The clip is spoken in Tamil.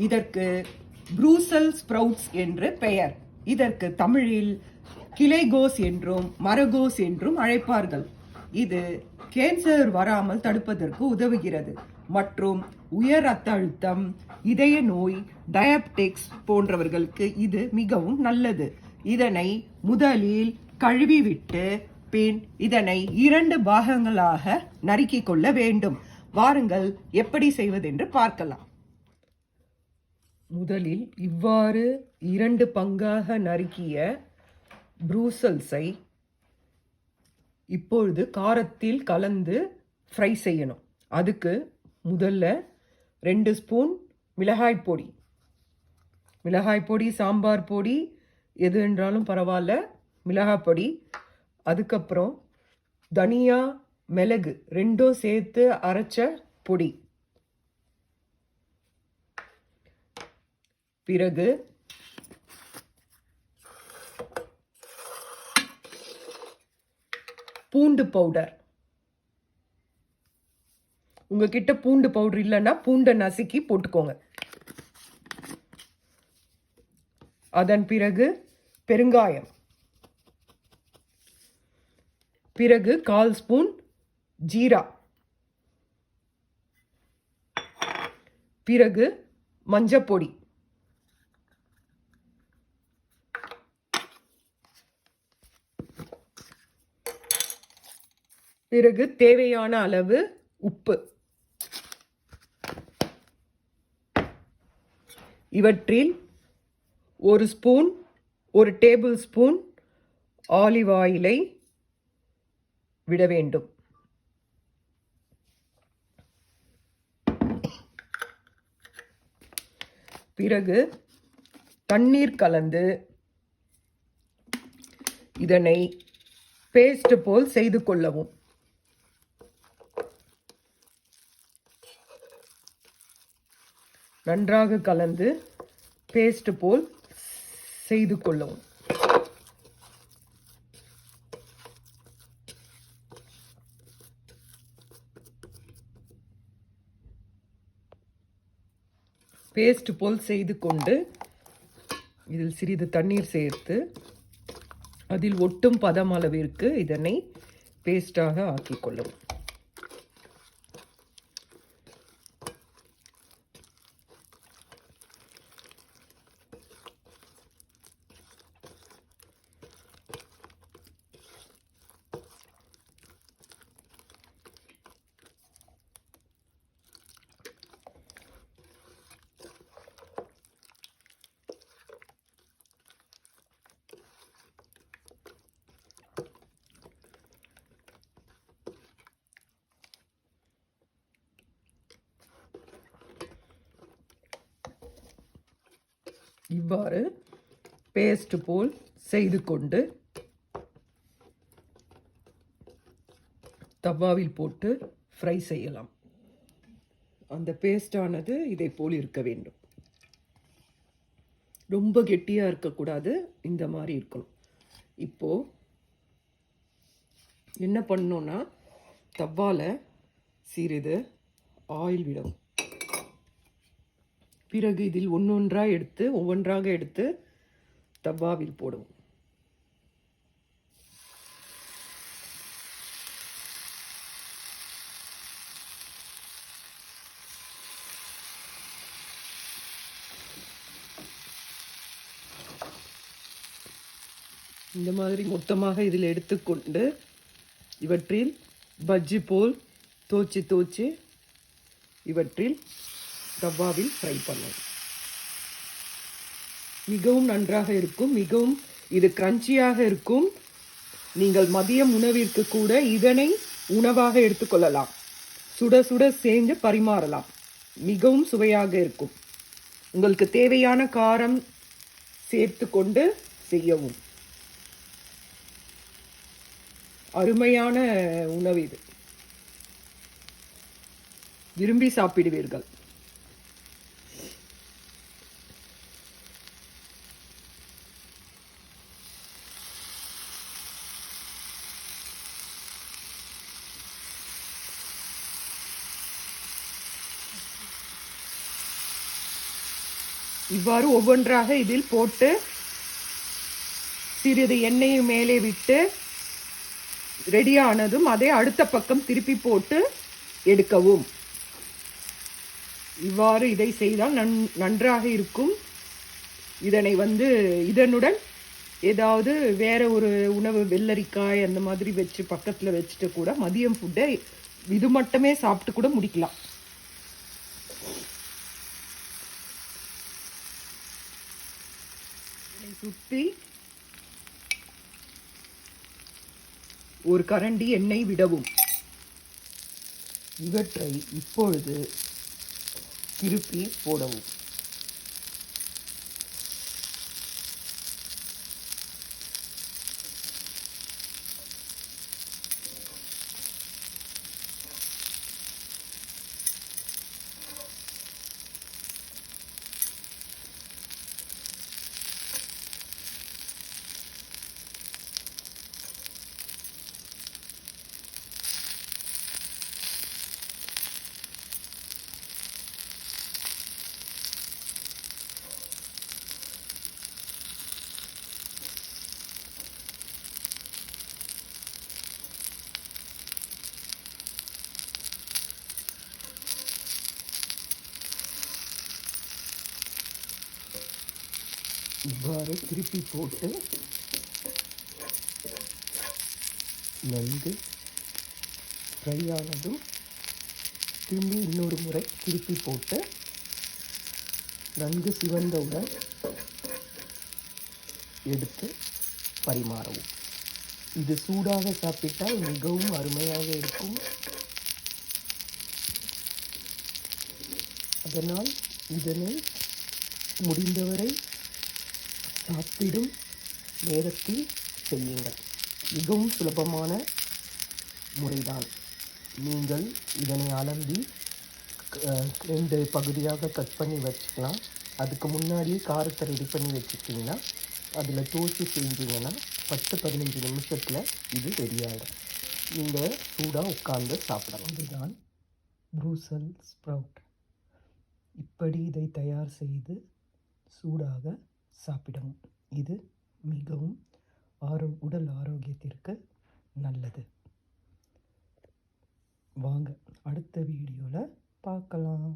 இதற்கு ப்ரூசல் ஸ்ப்ரவுட்ஸ் என்று பெயர். இதற்கு தமிழில் கிளைகோஸ் என்றும் மரகோஸ் என்றும் அழைப்பார்கள். இது கேன்சர் வராமல் தடுப்பதற்கு உதவுகிறது மற்றும் உயர் ரத்த அழுத்தம், இதய நோய், டயபெட்டிக்ஸ் போன்றவர்களுக்கு இது மிகவும் நல்லது. இதனை முதலில் கழுவிவிட்டு பின் இதனை 2 பாகங்களாக நறுக்கிக் கொள்ள வேண்டும். வாருங்கள் எப்படி செய்வதென்று பார்க்கலாம். முதலில் இவ்வாறு 2 பங்காக நறுக்கிய ப்ரூசல்ஸை இப்பொழுது காரத்தில் கலந்து ஃப்ரை செய்யணும். அதுக்கு முதல்ல 2 ஸ்பூன் மிளகாய் பொடி, சாம்பார் பொடி எது என்றாலும் பரவாயில்ல, மிளகாய் பொடி. அதுக்கப்புறம் தனியா, மிளகு 2 சேர்த்து அரைச்ச பொடி. பிறகு பூண்டு பவுடர். உங்ககிட்ட பூண்டு பவுடர் இல்லைன்னா பூண்டை நசுக்கி போட்டுக்கோங்க. அதன் பிறகு பெருங்காயம். பிறகு 1/4 ஸ்பூன் ஜீரா. பிறகு மஞ்சப்பொடி. பிறகு தேவையான அளவு உப்பு. இவற்றில் 1 டேபிள் ஸ்பூன் ஆலிவ் ஆயிலை விட வேண்டும். பிறகு தண்ணீர் கலந்து இதனை பேஸ்ட் போல் செய்து கொள்ளவும். நன்றாக கலந்து பேஸ்ட் போல் செய்து கொள்ளவும். பேஸ்ட் போல் செய்து கொண்டு இதில் சிறிது தண்ணீர் சேர்த்து அதில் ஒட்டும் பதம் அளவிற்கு இதனை பேஸ்டாக ஆக்கிக் கொள்ளவும். இவ்வாறு பேஸ்ட் போல் செய்து கொண்டு தவாவில் போட்டு ஃப்ரை செய்யலாம். அந்த பேஸ்டானது இதை போல் இருக்க வேண்டும். ரொம்ப கெட்டியாக இருக்கக்கூடாது, இந்த மாதிரி இருக்கணும். இப்போது என்ன பண்ணோன்னா தவால சிறிது ஆயில் விடவும். பிறகு இதில் ஒவ்வொன்றாக எடுத்து தவாவில் போடுவோம். இந்த மாதிரி மொத்தமாக இதில் எடுத்துக்கொண்டு இவற்றில் பஜ்ஜி போல் தோச்சி இவற்றில் தவாவில் ஃப்ரை பண்ணும். மிகவும் நன்றாக இருக்கும். மிகவும் இது கிரன்ச்சியாக இருக்கும். நீங்கள் மதியம் உணவிற்கு கூட இதனை உணவாக எடுத்துக்கொள்ளலாம். சுட சுட செஞ்சு பரிமாறலாம். மிகவும் சுவையாக இருக்கும். உங்களுக்கு தேவையான காரம் சேர்த்து கொண்டு செய்யவும். அருமையான உணவு இது. விரும்பி சாப்பிடுவீர்கள். இவ்வாறு ஒவ்வொன்றாக இதில் போட்டு சிறிது எண்ணெயை மேலே விட்டு ரெடியானதும் அதை அடுத்த பக்கம் திருப்பி போட்டு எடுக்கவும். இவ்வாறு இதை செய்தால் நன்றாக இருக்கும். இதனை இதனுடன் ஏதாவது வேற ஒரு உணவு, வெள்ளரிக்காய் அந்த மாதிரி வச்சு பக்கத்தில் வச்சுட்டு கூட மதியம் ஃபுட்டை இது மட்டுமே சாப்பிட்டு கூட முடிக்கலாம். சுற்றி ஒரு கரண்டி எண்ணெய் விடவும். இவற்றை இப்பொழுது திருப்பி போடவும். இவ்வாறு திருப்பி போட்டு நன்கு ஃப்ரை ஆனதும் திரும்பி இன்னொரு முறை திருப்பி போட்டு நன்கு சிவந்தவுடன் எடுத்து பரிமாறவும். இது சூடாக சாப்பிட்டால் மிகவும் அருமையாக இருக்கும். அதனால் இதனை முடிந்தவரை சாப்பிடும் நேரத்தில் செய்யுங்கள். மிகவும் சுலபமான முறைதான். நீங்கள் இதனை அளந்து 2 பகுதியாக கட் பண்ணி வச்சுக்கலாம். அதுக்கு முன்னாடியே காரத்தை ரெடி பண்ணி வச்சுக்கிட்டிங்கன்னா அதில் தோசி செஞ்சீங்கன்னா 10-15 நிமிஷத்தில் இது ரெடியாகிடும். நீங்கள் சூடாக உட்கார்ந்து சாப்பிடலாம். இதுதான் ப்ரூசல் ஸ்ப்ரவுட். இப்படி இதை தயார் செய்து சூடாக சாப்பிடவும். இது மிகவும் உடல் ஆரோக்கியத்திற்கு நல்லது. வாங்க அடுத்த வீடியோவில் பார்க்கலாம்.